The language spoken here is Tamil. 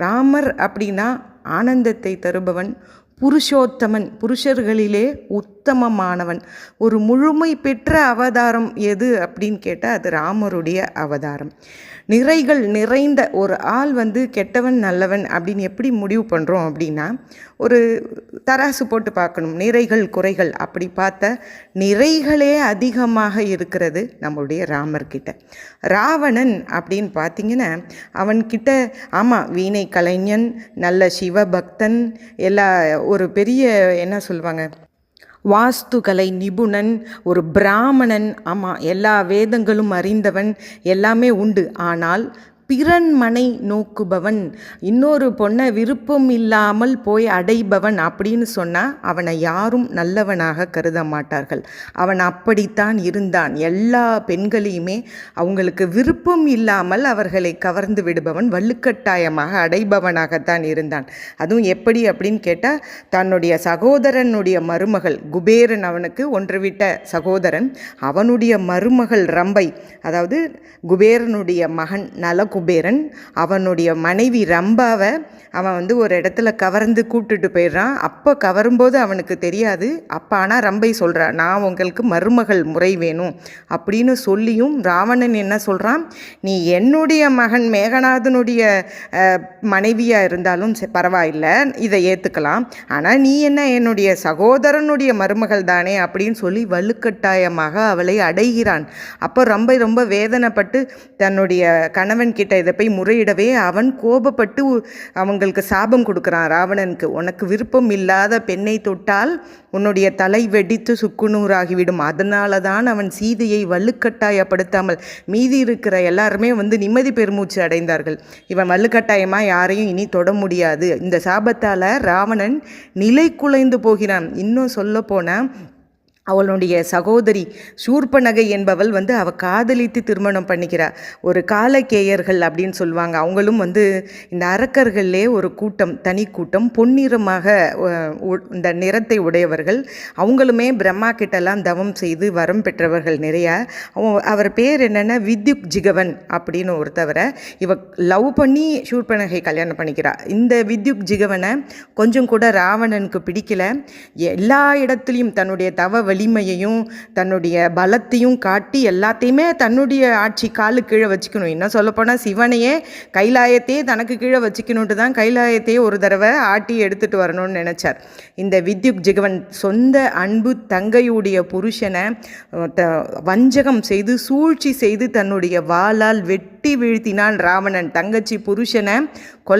ராமர் அப்படின்னா ஆனந்தத்தை தருபவன், புருஷோத்தமன், புருஷர்களிலே உத்தமமானவன். ஒரு முழுமை பெற்ற அவதாரம் எது அப்படின்னு கேட்டால் அது ராமருடைய அவதாரம். நிறைகள் நிறைந்த ஒரு ஆள் கெட்டவன் நல்லவன் அப்படின்னு எப்படி முடிவு பண்ணுறோம் அப்படின்னா, ஒரு தராசு போட்டு பார்க்கணும், நிறைகள் குறைகள். அப்படி பார்த்த நிறைகளே அதிகமாக இருக்கிறது நம்முடைய ராமர்கிட்ட. ராவணன் அப்படின்னு பார்த்திங்கன்னா அவன்கிட்ட ஆமாம் வீணை கலைஞன், நல்ல சிவபக்தன், எல்லா ஒரு பெரிய என்ன சொல்லுவாங்க வாஸ்துகலை நிபுணன், ஒரு பிராமணன், ஆமாம் எல்லா வேதங்களும் அறிந்தவன், எல்லாமே உண்டு. ஆனால் பிறன் மனை நோக்குபவன், இன்னொரு பொண்ணை விருப்பம் இல்லாமல் போய் அடைபவன் அப்படின்னு சொன்னால் அவனை யாரும் நல்லவனாக கருத மாட்டார்கள். அவன் அப்படித்தான் இருந்தான். எல்லா பெண்களையுமே அவங்களுக்கு விருப்பம் இல்லாமல் அவர்களை கவர்ந்து விடுபவன், வலுக்கட்டாயமாக அடைபவனாகத்தான் இருந்தான். அதுவும் எப்படி அப்படின்னு கேட்டால், தன்னுடைய சகோதரனுடைய மருமகள் குபேரன், அவனுக்கு ஒன்றுவிட்ட சகோதரன், அவனுடைய மருமகள் ரம்பை, அதாவது குபேரனுடைய மகன் நலகுபேரன், அவனுடைய மனைவி ரம்பாவை அவன் ஒரு இடத்துல கவர்ந்து கூப்பிட்டுட்டு போயிடுறான். அப்போ கவரும்போது அவனுக்கு தெரியாது. அப்போ ஆனால் ரம்பை சொல்கிறான், நான் உங்களுக்கு மருமகள் முறை வேணும் அப்படின்னு சொல்லியும் ராவணன் என்ன சொல்கிறான், நீ என்னுடைய மகன் மேகநாதனுடைய மனைவியாக இருந்தாலும் பரவாயில்லை, இதை ஏற்றுக்கலாம், ஆனால் நீ என்ன என்னுடைய சகோதரனுடைய மருமகள் தானே அப்படின்னு சொல்லி வலுக்கட்டாயமாக அவளை அடைகிறான். அப்போ ரம்பை ரொம்ப வேதனைப்பட்டு தன்னுடைய கணவன் கிட்ட இதை போய் முறையிடவே அவன் கோபப்பட்டு அவங்களுக்கு சாபம் கொடுக்குறான் ராவணனுக்கு. உனக்கு விருப்பம் இல்லாத பெண்ணை தொட்டால் உன்னுடைய தலை வெடித்து சுக்குநூறாகிவிடும். அதனால தான் அவன் சீதையை வலுக்கட்டாயப்படுத்தாமல் மீதி இருக்கிற எல்லாருமே நிம்மதி பெருமூச்சு அடைந்தார்கள். இவன் வலுக்கட்டாயமாக யாரையும் இனி தொட முடியாது. இந்த சாபத்தால் ராவணன் நிலை குலைந்து போகிறான். இன்னும் சொல்ல போனால் அவளுடைய சகோதரி சூர்பனகை என்பவள் அவள் காதலித்து திருமணம் பண்ணிக்கிறாள். ஒரு காலக்கேயர்கள் அப்படின்னு சொல்லுவாங்க. அவங்களும் இந்த அரக்கர்களே ஒரு கூட்டம், தனி கூட்டம், பொன்னிறமாக இந்த நிறத்தை உடையவர்கள். அவங்களுமே பிரம்மா கிட்டலாம் தவம் செய்து வரம் பெற்றவர்கள் நிறையா. அவர் பேர் என்னென்னா வித்யுக் ஜிகவன் அப்படின்னு ஒருத்தவரை இவ லவ் பண்ணி சூர்பனகை கல்யாணம் பண்ணிக்கிறாள். இந்த வித்யுக் ஜிகவனை கொஞ்சம் கூட ராவணனுக்கு பிடிக்கல. எல்லா இடத்துலையும் தன்னுடைய தவ வலிமையையும் தன்னுடைய பலத்தையும் காட்டி எல்லாத்தையுமே தன்னுடைய ஆட்சி காலு கீழே வச்சுக்கணும். என்ன சொல்லப்போனால் சிவனையே கைலாயத்தையே தனக்கு கீழே வச்சுக்கணுன்ட்டு தான் கைலாயத்தையே ஒரு தடவை ஆட்டி எடுத்துகிட்டு வரணும்னு நினச்சார். இந்த வித்யுக் ஜிகவன் சொந்த அன்பு தங்கையுடைய புருஷனை வஞ்சகம் செய்து சூழ்ச்சி செய்து தன்னுடைய வாளால் வெட்டி வீழ்த்தினான் ராவணன். தங்கச்சி புருஷனை